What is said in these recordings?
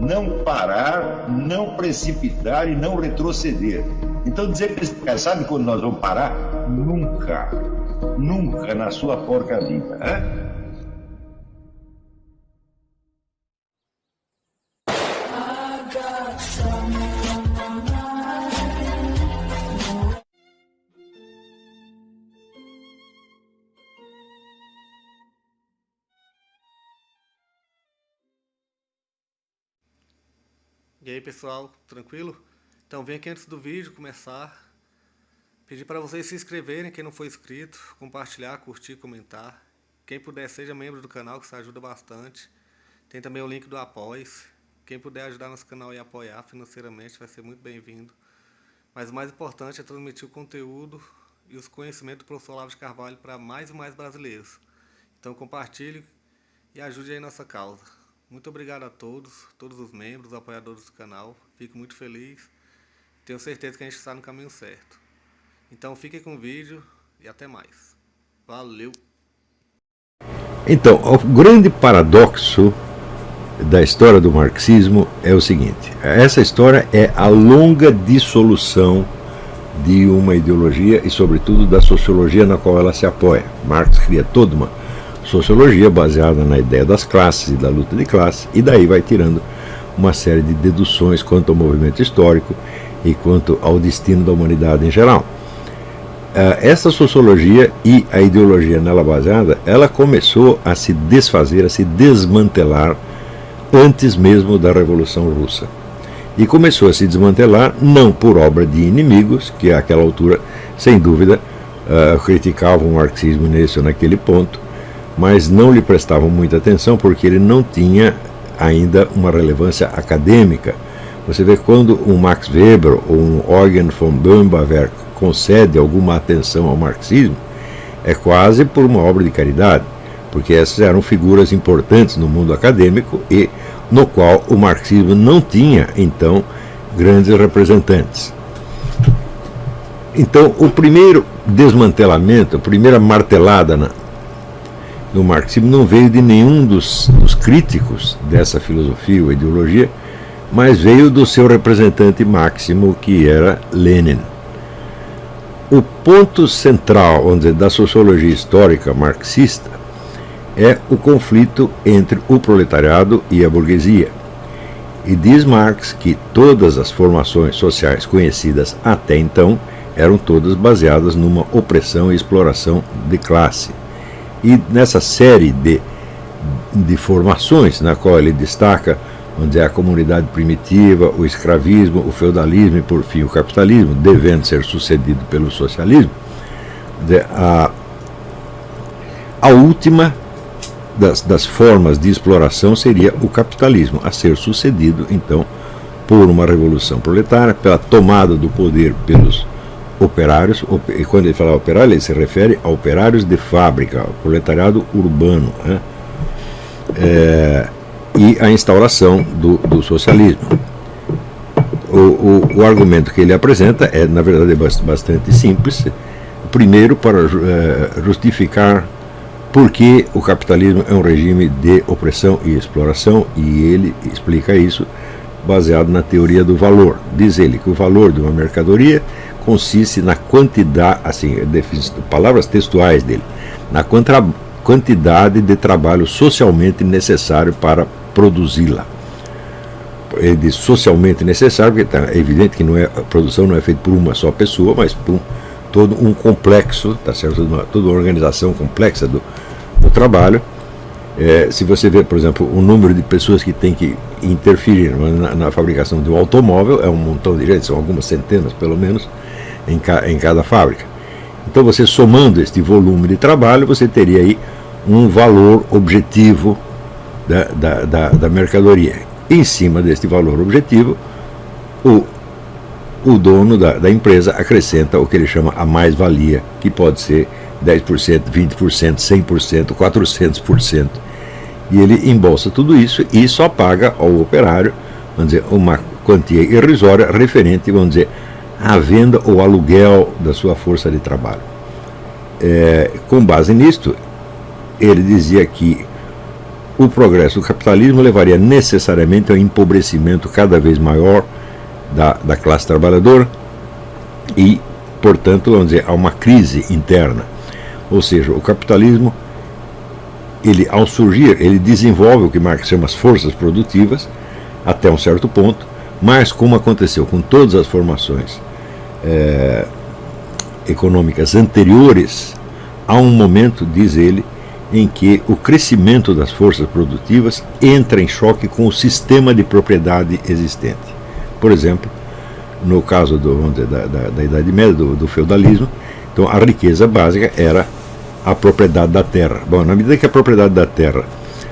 não parar, não precipitar e não retroceder. Então dizer para esse cara, sabe quando nós vamos parar? Nunca. Nunca na sua porca vida. Né? E aí pessoal, tranquilo? Então vem aqui antes do vídeo começar, pedir para vocês se inscreverem, quem não for inscrito, compartilhar, curtir, comentar. Quem puder seja membro do canal, que isso ajuda bastante. Tem também o link do Apoia-se. Quem puder ajudar nosso canal e apoiar financeiramente vai ser muito bem-vindo. Mas o mais importante é transmitir o conteúdo e os conhecimentos do professor Olavo de Carvalho para mais e mais brasileiros. Então compartilhe e ajude aí nossa causa. Muito obrigado a todos os membros, apoiadores do canal. Fico muito feliz. Tenho certeza que a gente está no caminho certo. Então fiquem com o vídeo e até mais. Valeu! Então, o grande paradoxo da história do marxismo é o seguinte. Essa história é a longa dissolução de uma ideologia e, sobretudo, da sociologia na qual ela se apoia. Marx cria toda uma sociologia baseada na ideia das classes e da luta de classe, e daí vai tirando uma série de deduções quanto ao movimento histórico e quanto ao destino da humanidade em geral. Essa sociologia e a ideologia nela baseada, ela começou a se desfazer, a se desmantelar antes mesmo da Revolução Russa. E começou a se desmantelar não por obra de inimigos, que àquela altura, sem dúvida, criticavam o marxismo nesse ou naquele ponto, mas não lhe prestavam muita atenção porque ele não tinha ainda uma relevância acadêmica. Você vê quando um Max Weber ou um Eugen von Böhm-Bawerk concede alguma atenção ao marxismo, é quase por uma obra de caridade, porque essas eram figuras importantes no mundo acadêmico e no qual o marxismo não tinha, então, grandes representantes. Então, o primeiro desmantelamento, a primeira martelada no marxismo não veio de nenhum dos críticos dessa filosofia ou ideologia, mas veio do seu representante máximo, que era Lenin. O ponto central, vamos dizer, da sociologia histórica marxista é o conflito entre o proletariado e a burguesia. E diz Marx que todas as formações sociais conhecidas até então eram todas baseadas numa opressão e exploração de classe. E nessa série de formações, na qual ele destaca, onde é a comunidade primitiva, o escravismo, o feudalismo e, por fim, o capitalismo, devendo ser sucedido pelo socialismo, a última das formas de exploração seria o capitalismo, a ser sucedido, então, por uma revolução proletária, pela tomada do poder pelos operários, e quando ele fala operário, ele se refere a operários de fábrica, ao proletariado urbano, né? E a instauração do socialismo. O argumento que ele apresenta é, na verdade, bastante simples. Primeiro, para justificar por que o capitalismo é um regime de opressão e exploração, e ele explica isso baseado na teoria do valor. Diz ele que o valor de uma mercadoria consiste na quantidade, assim, palavras textuais dele, na quantidade de trabalho socialmente necessário para produzi-la. Ele diz socialmente necessário, porque é evidente que a produção não é feita por uma só pessoa, mas por todo um complexo, tá certo? Toda uma organização complexa do trabalho. Se você vê, por exemplo, o número de pessoas que tem que interferir na fabricação de um automóvel, é um montão de gente, são algumas centenas pelo menos, em cada fábrica. Então, você somando este volume de trabalho, você teria aí um valor objetivo da mercadoria. Em cima deste valor objetivo, o dono da empresa acrescenta o que ele chama a mais-valia, que pode ser 10%, 20%, 100%, 400%. E ele embolsa tudo isso e só paga ao operário, vamos dizer, uma quantia irrisória referente, vamos dizer, à venda ou aluguel da sua força de trabalho. Com base nisto, ele dizia que o progresso do capitalismo levaria necessariamente ao empobrecimento cada vez maior da classe trabalhadora e, portanto, vamos dizer, a uma crise interna. Ou seja, o capitalismo, ele, ao surgir, ele desenvolve o que Marx chama as forças produtivas até um certo ponto, mas como aconteceu com todas as formações econômicas anteriores, há um momento, diz ele, em que o crescimento das forças produtivas entra em choque com o sistema de propriedade existente. Por exemplo, no caso da Idade Média, do feudalismo, então a riqueza básica era a propriedade da terra. Bom, na medida que a propriedade da terra,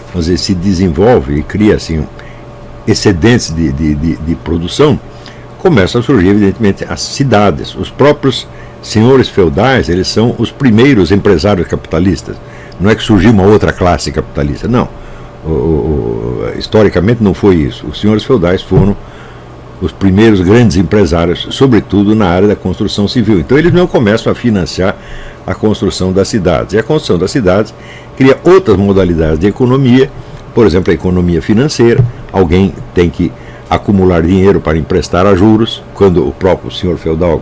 vamos dizer, se desenvolve e cria assim excedentes de produção, começam a surgir, evidentemente, as cidades. Os próprios senhores feudais, eles são os primeiros empresários capitalistas. Não é que surgiu uma outra classe capitalista, não. Historicamente não foi isso. Os senhores feudais foram os primeiros grandes empresários, sobretudo na área da construção civil. Então eles não começam a financiar a construção das cidades. E a construção das cidades cria outras modalidades de economia, por exemplo, a economia financeira. Alguém tem que acumular dinheiro para emprestar a juros, quando o próprio senhor feudal,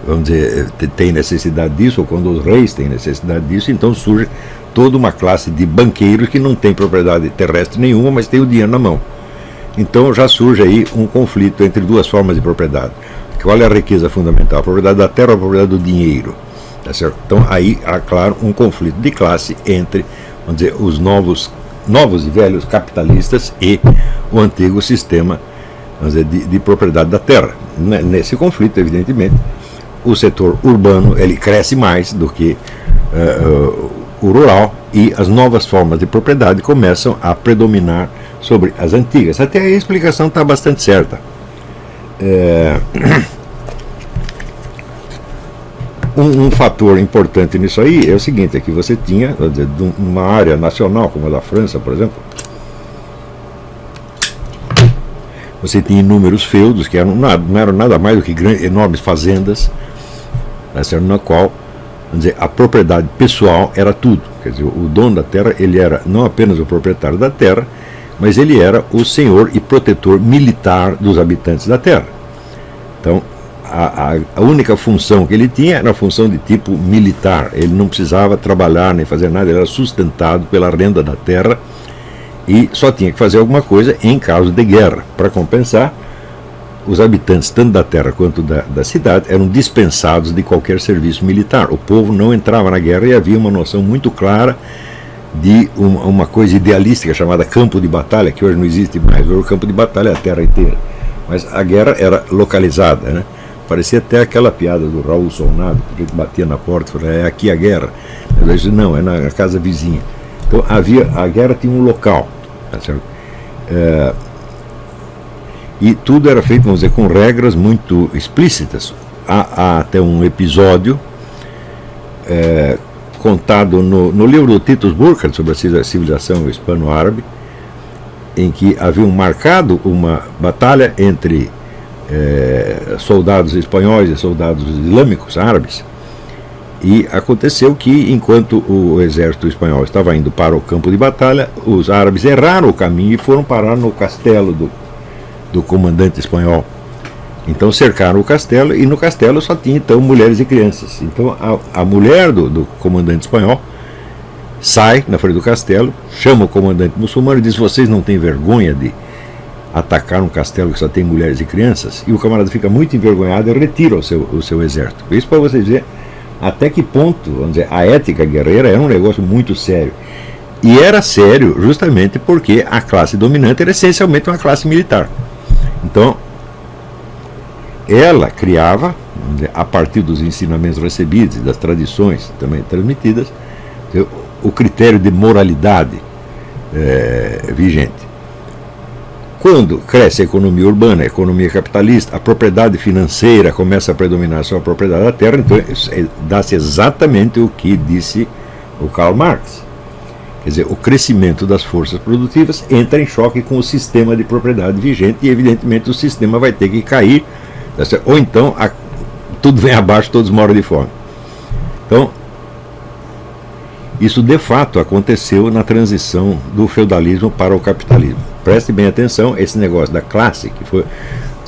vamos dizer, tem necessidade disso, ou quando os reis têm necessidade disso, então surge toda uma classe de banqueiros que não tem propriedade terrestre nenhuma, mas tem o dinheiro na mão. Então já surge aí um conflito entre duas formas de propriedade. Qual é a riqueza fundamental? A propriedade da terra ou a propriedade do dinheiro? Tá certo? Então aí há, claro, um conflito de classe entre, vamos dizer, os novos e velhos capitalistas e o antigo sistema, vamos dizer, de propriedade da terra. Nesse conflito, evidentemente, o setor urbano ele cresce mais do que o rural, e as novas formas de propriedade começam a predominar sobre as antigas. Até aí a explicação está bastante certa. Um fator importante nisso aí é o seguinte, é que você tinha, vamos dizer, uma área nacional como a da França, por exemplo, você tinha inúmeros feudos que não eram nada mais do que enormes fazendas, na qual, vamos dizer, a propriedade pessoal era tudo. Quer dizer, o dono da terra, ele era não apenas o proprietário da terra, mas ele era o senhor e protetor militar dos habitantes da terra. Então, a única função que ele tinha era a função de tipo militar. Ele não precisava trabalhar nem fazer nada, ele era sustentado pela renda da terra e só tinha que fazer alguma coisa em caso de guerra. Para compensar, os habitantes, tanto da terra quanto da cidade, eram dispensados de qualquer serviço militar. O povo não entrava na guerra e havia uma noção muito clara de uma coisa idealística chamada campo de batalha, que hoje não existe mais. Hoje o campo de batalha é a terra inteira. Mas a guerra era localizada, né? Parecia até aquela piada do Raul Solnado, que ele batia na porta e falava, é aqui a guerra. Eu disse, não, é na casa vizinha. Então a guerra tinha um local, tá certo? E tudo era feito, vamos dizer, com regras muito explícitas. Há até um episódio contado no livro do Titus Burckhardt sobre a civilização hispano-árabe, em que haviam marcado uma batalha entre soldados espanhóis e soldados islâmicos árabes, e aconteceu que, enquanto o exército espanhol estava indo para o campo de batalha, os árabes erraram o caminho e foram parar no castelo do comandante espanhol. Então cercaram o castelo, e no castelo só tinha então mulheres e crianças. Então a mulher do comandante espanhol sai na frente do castelo, chama o comandante muçulmano e diz, vocês não têm vergonha de atacar um castelo que só tem mulheres e crianças? E o camarada fica muito envergonhado e retira o seu exército. Isso para vocês verem até que ponto, vamos dizer, a ética guerreira era um negócio muito sério. E era sério justamente porque a classe dominante era essencialmente uma classe militar. Então, ela criava, vamos dizer, a partir dos ensinamentos recebidos e das tradições também transmitidas, o critério de moralidade vigente. Quando cresce a economia urbana, a economia capitalista, a propriedade financeira começa a predominar sobre a propriedade da terra, então dá-se exatamente o que disse o Karl Marx. Quer dizer, o crescimento das forças produtivas entra em choque com o sistema de propriedade vigente e, evidentemente, o sistema vai ter que cair, ou então tudo vem abaixo, todos moram de fome. Então, Isso de fato aconteceu na transição do feudalismo para o capitalismo. Preste bem atenção, esse negócio da classe, que foi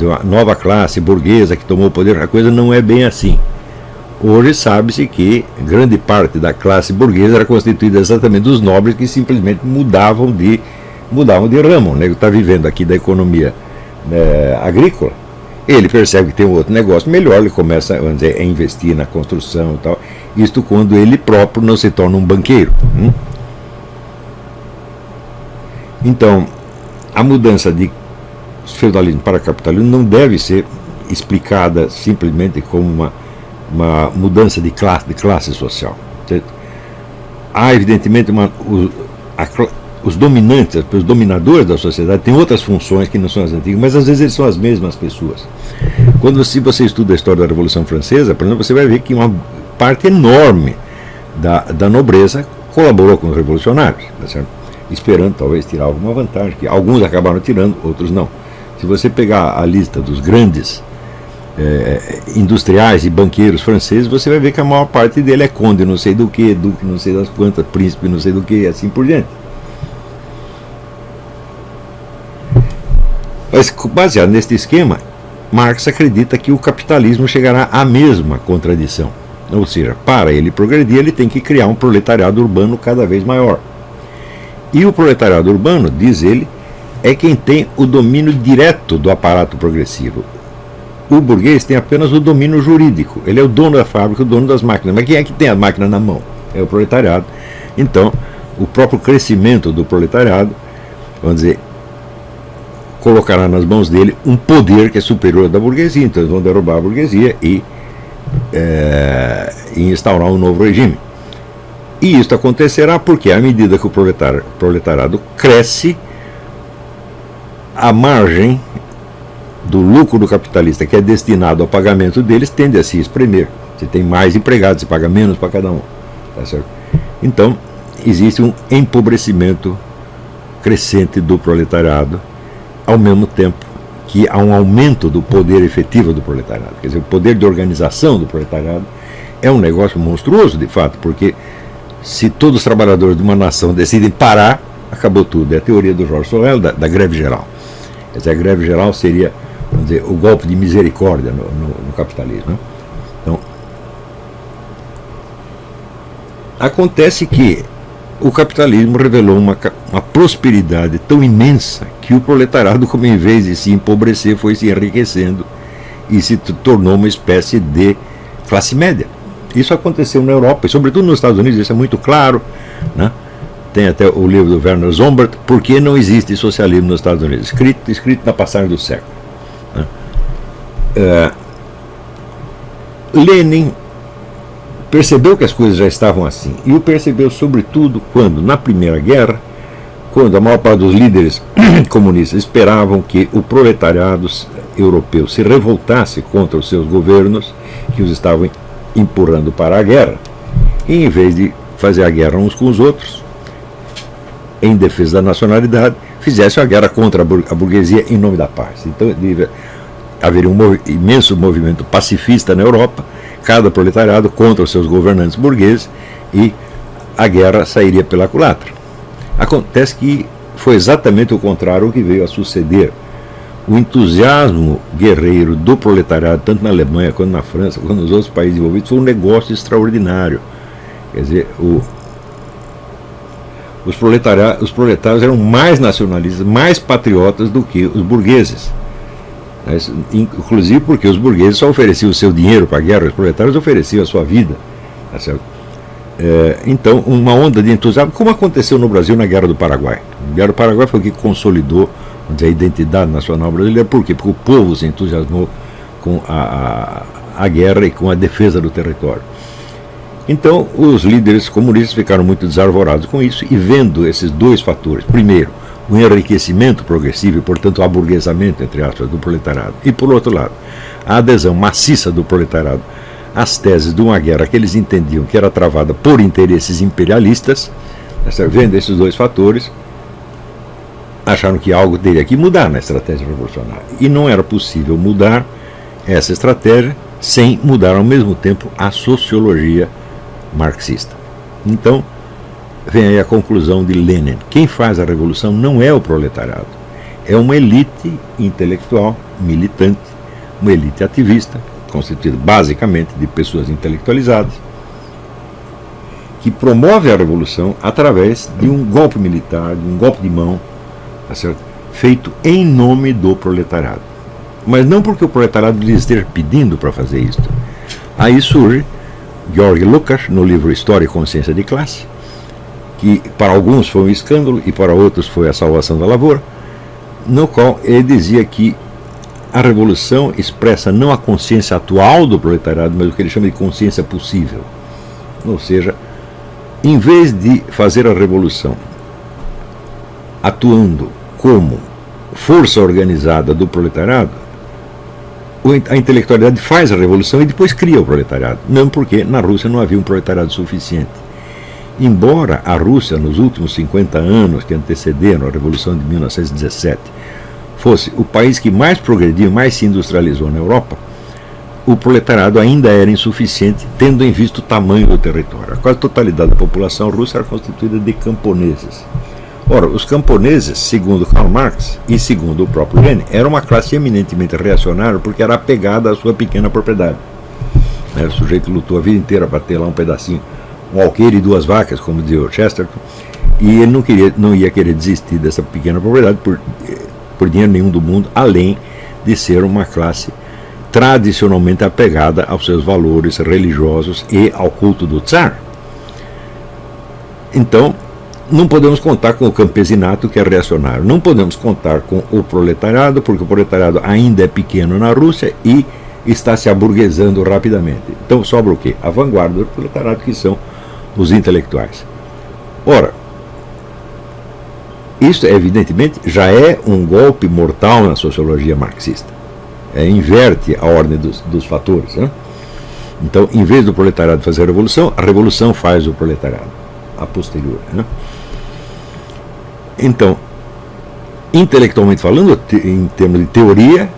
uma nova classe burguesa que tomou o poder, a coisa não é bem assim. Hoje sabe-se que grande parte da classe burguesa era constituída exatamente dos nobres que simplesmente mudavam de ramo. O nego está vivendo aqui da economia agrícola, ele percebe que tem um outro negócio melhor, ele começa, vamos dizer, a investir na construção e tal. Isto quando ele próprio não se torna um banqueiro. Então, a mudança de feudalismo para capitalismo não deve ser explicada simplesmente como uma mudança de classe social. Certo? Há, evidentemente, os dominantes, os dominadores da sociedade têm outras funções que não são as antigas, mas às vezes eles são as mesmas pessoas. Se você estuda a história da Revolução Francesa, por exemplo, você vai ver que uma parte enorme da nobreza colaborou com os revolucionários, tá certo? Esperando talvez tirar alguma vantagem, que alguns acabaram tirando, outros não. Se você pegar a lista dos grandes industriais e banqueiros franceses, você vai ver que a maior parte dele é conde não sei do que, duque não sei das quantas, príncipe não sei do que, e assim por diante. Mas, baseado neste esquema, Marx acredita que o capitalismo chegará à mesma contradição. Ou seja, para ele progredir, ele tem que criar um proletariado urbano cada vez maior. E o proletariado urbano, diz ele, é quem tem o domínio direto do aparato progressivo. O burguês tem apenas o domínio jurídico. Ele é o dono da fábrica, o dono das máquinas. Mas quem é que tem a máquina na mão? É o proletariado. Então, o próprio crescimento do proletariado, vamos dizer, colocará nas mãos dele um poder que é superior ao da burguesia. Então eles vão derrubar a burguesia e instaurar um novo regime. E isso acontecerá porque, à medida que o proletariado cresce, a margem do lucro do capitalista, que é destinado ao pagamento deles, tende a se espremer. Você tem mais empregados, você paga menos para cada um. Tá certo? Então, existe um empobrecimento crescente do proletariado, ao mesmo tempo que há um aumento do poder efetivo do proletariado. Quer dizer, o poder de organização do proletariado é um negócio monstruoso, de fato, porque se todos os trabalhadores de uma nação decidem parar, acabou tudo. É a teoria do George Sorel da greve geral. Quer dizer, a greve geral seria, vamos dizer, o golpe de misericórdia no capitalismo. Né? Então, acontece que o capitalismo revelou uma prosperidade tão imensa que o proletariado, como em vez de se empobrecer, foi se enriquecendo e se tornou uma espécie de classe média. Isso aconteceu na Europa e sobretudo nos Estados Unidos, isso é muito claro, né? Tem até o livro do Werner Zombart, Por que não existe socialismo nos Estados Unidos, escrito na passagem do século, né? Lenin percebeu que as coisas já estavam assim, e o percebeu sobretudo quando, na Primeira Guerra, quando a maior parte dos líderes comunistas esperavam que o proletariado europeu se revoltasse contra os seus governos, que os estavam empurrando para a guerra, e em vez de fazer a guerra uns com os outros, em defesa da nacionalidade, fizesse a guerra contra a burguesia em nome da paz. Então haveria um imenso movimento pacifista na Europa, cada proletariado contra os seus governantes burgueses, e a guerra sairia pela culatra. Acontece que foi exatamente o contrário que veio a suceder. O entusiasmo guerreiro do proletariado, tanto na Alemanha quanto na França, quanto nos outros países envolvidos, foi um negócio extraordinário. Quer dizer, os proletários eram mais nacionalistas, mais patriotas do que os burgueses. Inclusive porque os burgueses só ofereciam o seu dinheiro para a guerra, os proletários ofereciam a sua vida. Tá certo? Então, uma onda de entusiasmo, como aconteceu no Brasil na Guerra do Paraguai. A Guerra do Paraguai foi o que consolidou, vamos dizer, a identidade nacional brasileira. Por quê? Porque o povo se entusiasmou com a guerra e com a defesa do território. Então, os líderes comunistas ficaram muito desarvorados com isso, e vendo esses dois fatores, primeiro, o enriquecimento progressivo e, portanto, o aburguesamento, entre aspas, do proletariado, e, por outro lado, a adesão maciça do proletariado às teses de uma guerra que eles entendiam que era travada por interesses imperialistas, vendo esses dois fatores, acharam que algo teria que mudar na estratégia revolucionária. E não era possível mudar essa estratégia sem mudar ao mesmo tempo a sociologia marxista. Então, vem aí a conclusão de Lenin. Quem faz a revolução não é o proletariado, é uma elite intelectual, militante, uma elite ativista, constituída basicamente de pessoas intelectualizadas, que promove a revolução através de um golpe militar, de um golpe de mão, tá certo? Feito em nome do proletariado. Mas não porque o proletariado lhe esteja pedindo para fazer isso. Aí surge Georg Lukács, no livro História e Consciência de Classe, que para alguns foi um escândalo e para outros foi a salvação da lavoura, no qual ele dizia que a revolução expressa não a consciência atual do proletariado, mas o que ele chama de consciência possível. Ou seja, em vez de fazer a revolução atuando como força organizada do proletariado, a intelectualidade faz a revolução e depois cria o proletariado. Não porque na Rússia não havia um proletariado suficiente. Embora a Rússia, nos últimos 50 anos que antecederam a Revolução de 1917, fosse o país que mais progrediu, mais se industrializou na Europa, o proletariado ainda era insuficiente, tendo em vista o tamanho do território. A quase totalidade da população russa era constituída de camponeses. Ora, os camponeses, segundo Karl Marx e segundo o próprio Lenin, eram uma classe eminentemente reacionária porque era apegada à sua pequena propriedade. O sujeito lutou a vida inteira para ter lá um pedacinho, um alqueire e 2 vacas, como dizia o Chesterton, e ele não ia querer desistir dessa pequena propriedade por dinheiro nenhum do mundo, além de ser uma classe tradicionalmente apegada aos seus valores religiosos e ao culto do Tsar. Então, não podemos contar com o campesinato, que é reacionário. Não podemos contar com o proletariado, porque o proletariado ainda é pequeno na Rússia e está se aburguesando rapidamente. Então sobra o quê? A vanguarda do proletariado, que são os intelectuais. Ora, isso evidentemente já é um golpe mortal na sociologia marxista. Inverte a ordem dos fatores, né? Então, em vez do proletariado fazer a revolução faz o proletariado a posteriori, né? Então, intelectualmente falando, em termos de teoria,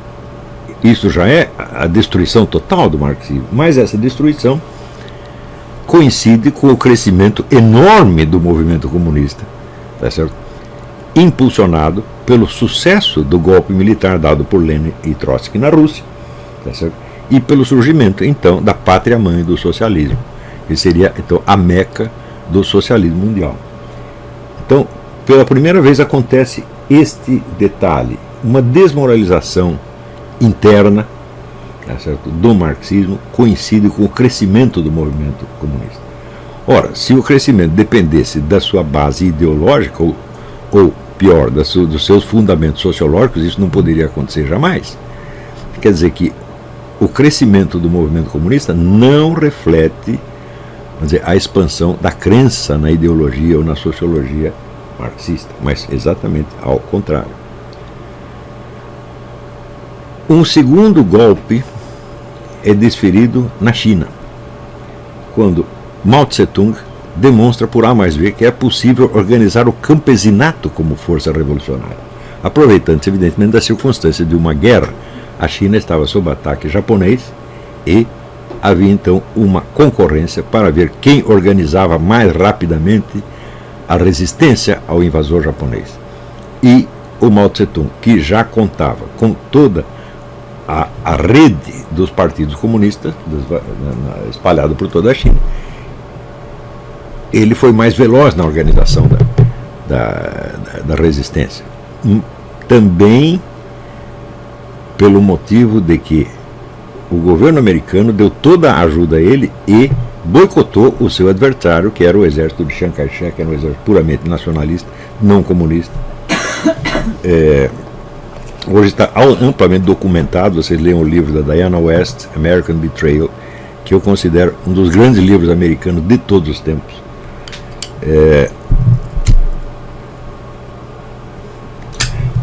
isso já é a destruição total do marxismo, mas essa destruição coincide com o crescimento enorme do movimento comunista, tá certo? Impulsionado pelo sucesso do golpe militar dado por Lenin e Trotsky na Rússia, tá certo? E pelo surgimento, então, da pátria-mãe do socialismo, que seria, então, a meca do socialismo mundial. Então, pela primeira vez acontece este detalhe, uma desmoralização interna, tá certo, do marxismo, coincide com o crescimento do movimento comunista. Ora, se o crescimento dependesse da sua base ideológica, ou pior, dos seus fundamentos sociológicos, isso não poderia acontecer jamais. Quer dizer que o crescimento do movimento comunista não reflete, vamos dizer, a expansão da crença na ideologia ou na sociologia marxista, mas exatamente ao contrário. Um segundo golpe é desferido na China, quando Mao Tse-tung demonstra por A mais B que é possível organizar o campesinato como força revolucionária. Aproveitando-se, evidentemente, da circunstância de uma guerra, a China estava sob ataque japonês e havia então uma concorrência para ver quem organizava mais rapidamente a resistência ao invasor japonês. E o Mao Tse-tung, que já contava com toda a rede dos partidos comunistas espalhada por toda a China, ele foi mais veloz na organização da resistência. Também pelo motivo de que o governo americano deu toda a ajuda a ele e boicotou o seu adversário, que era o exército de Chiang Kai-shek, que era um exército puramente nacionalista, não comunista. Hoje está amplamente documentado, vocês leiam o livro da Diana West, American Betrayal, que eu considero um dos grandes livros americanos de todos os tempos.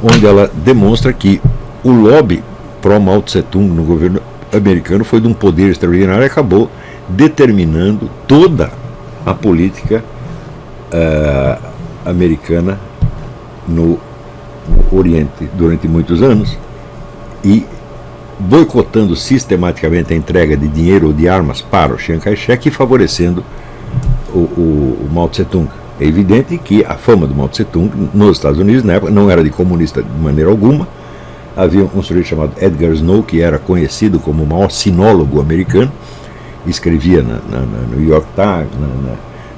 Onde ela demonstra que o lobby pró-Mao Tse-tung no governo americano foi de um poder extraordinário e acabou determinando toda a política americana no Oriente durante muitos anos e boicotando sistematicamente a entrega de dinheiro ou de armas para o Chiang Kai-shek e favorecendo o Mao Tse-tung. É evidente que a fama do Mao Tse Tung nos Estados Unidos, na época, não era de comunista de maneira alguma. Havia um sujeito chamado Edgar Snow, que era conhecido como o maior sinólogo americano, escrevia na New York Times,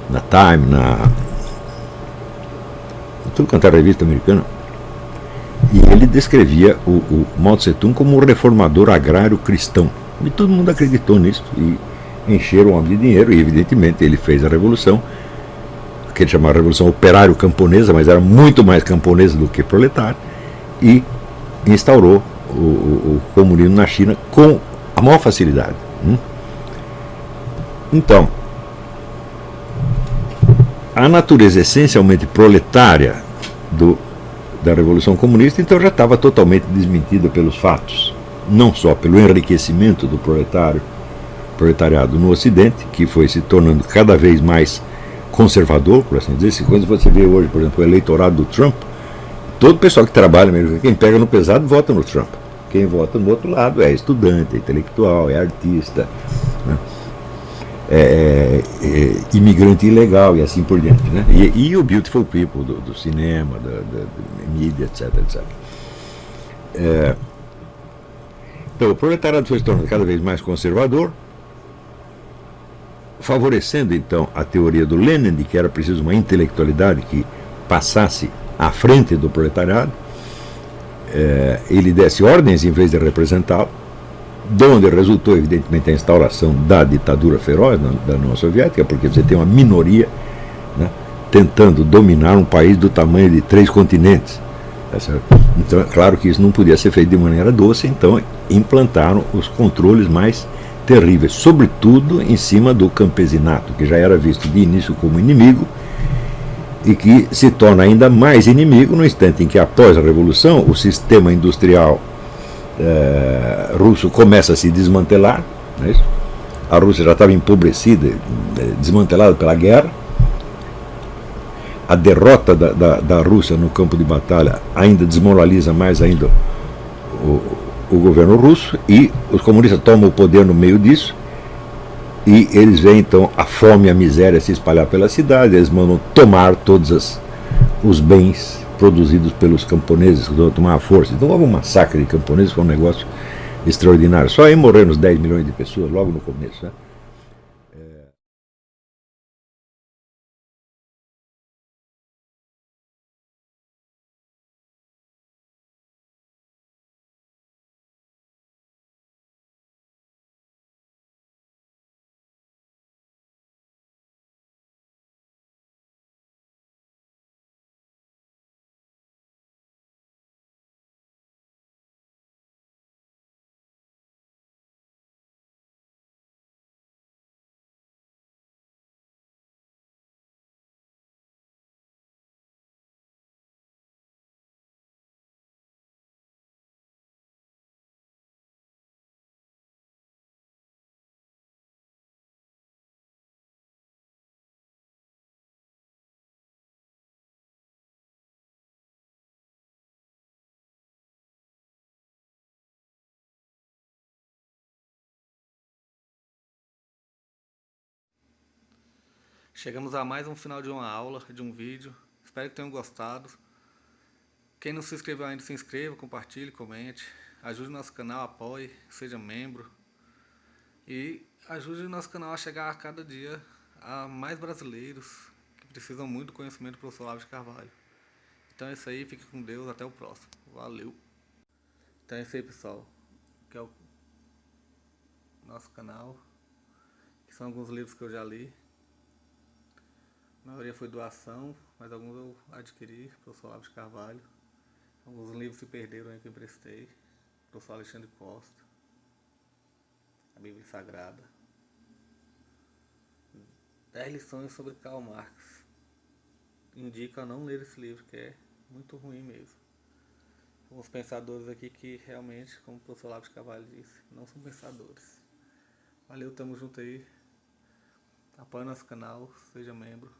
na Time, tudo quanto era revista americana. E ele descrevia o Mao Tse Tung como um reformador agrário cristão. E todo mundo acreditou nisso e encheram o homem de dinheiro. E evidentemente ele fez a revolução, que ele chamava de revolução operário-camponesa, mas era muito mais camponesa do que proletária, e instaurou o comunismo na China com a maior facilidade. Então, a natureza essencialmente proletária da Revolução Comunista então já estava totalmente desmentida pelos fatos, não só pelo enriquecimento do proletariado no Ocidente, que foi se tornando cada vez mais conservador, por assim dizer. Quando você vê hoje, por exemplo, o eleitorado do Trump, todo o pessoal que trabalha, mesmo quem pega no pesado, vota no Trump. Quem vota no outro lado é estudante, é intelectual, é artista, né? É imigrante ilegal e assim por diante, né? E o beautiful people do cinema, da mídia, etc. Então o proletariado foi se tornando cada vez mais conservador, favorecendo então a teoria do Lenin de que era preciso uma intelectualidade que passasse à frente do proletariado, ele desse ordens em vez de representá-lo, de onde resultou evidentemente a instauração da ditadura feroz da União Soviética, porque você tem uma minoria, né, tentando dominar um país do tamanho de 3 continentes. Então é claro que isso não podia ser feito de maneira doce, então implantaram os controles mais terríveis, sobretudo em cima do campesinato, que já era visto de início como inimigo e que se torna ainda mais inimigo no instante em que, após a Revolução, o sistema industrial russo começa a se desmantelar, não é isso? A Rússia já estava empobrecida, desmantelada pela guerra. A derrota da Rússia no campo de batalha ainda desmoraliza mais ainda o governo russo, e os comunistas tomam o poder no meio disso, e eles veem então a fome e a miséria se espalhar pela cidade. Eles mandam tomar todos os bens produzidos pelos camponeses, que vão tomar a força. Então houve um massacre de camponeses, foi um negócio extraordinário. Só aí morreram uns 10 milhões de pessoas logo no começo, né? Chegamos a mais um final de uma aula, de um vídeo. Espero que tenham gostado. Quem não se inscreveu ainda, se inscreva, compartilhe, comente. Ajude o nosso canal, apoie, seja membro. E ajude o nosso canal a chegar a cada dia a mais brasileiros que precisam muito do conhecimento do professor Olavo de Carvalho. Então é isso aí, fique com Deus, até o próximo. Valeu! Então é isso aí, pessoal. Que é o nosso canal. Que são alguns livros que eu já li. A maioria foi doação, mas alguns eu adquiri, professor Olavo de Carvalho. Alguns livros se perderam aí que eu emprestei, professor Alexandre Costa, a Bíblia Sagrada. 10 lições sobre Karl Marx. Indico a não ler esse livro, que é muito ruim mesmo. Alguns pensadores aqui que realmente, como o professor Olavo de Carvalho disse, não são pensadores. Valeu, tamo junto aí. Apoie nosso canal, seja membro.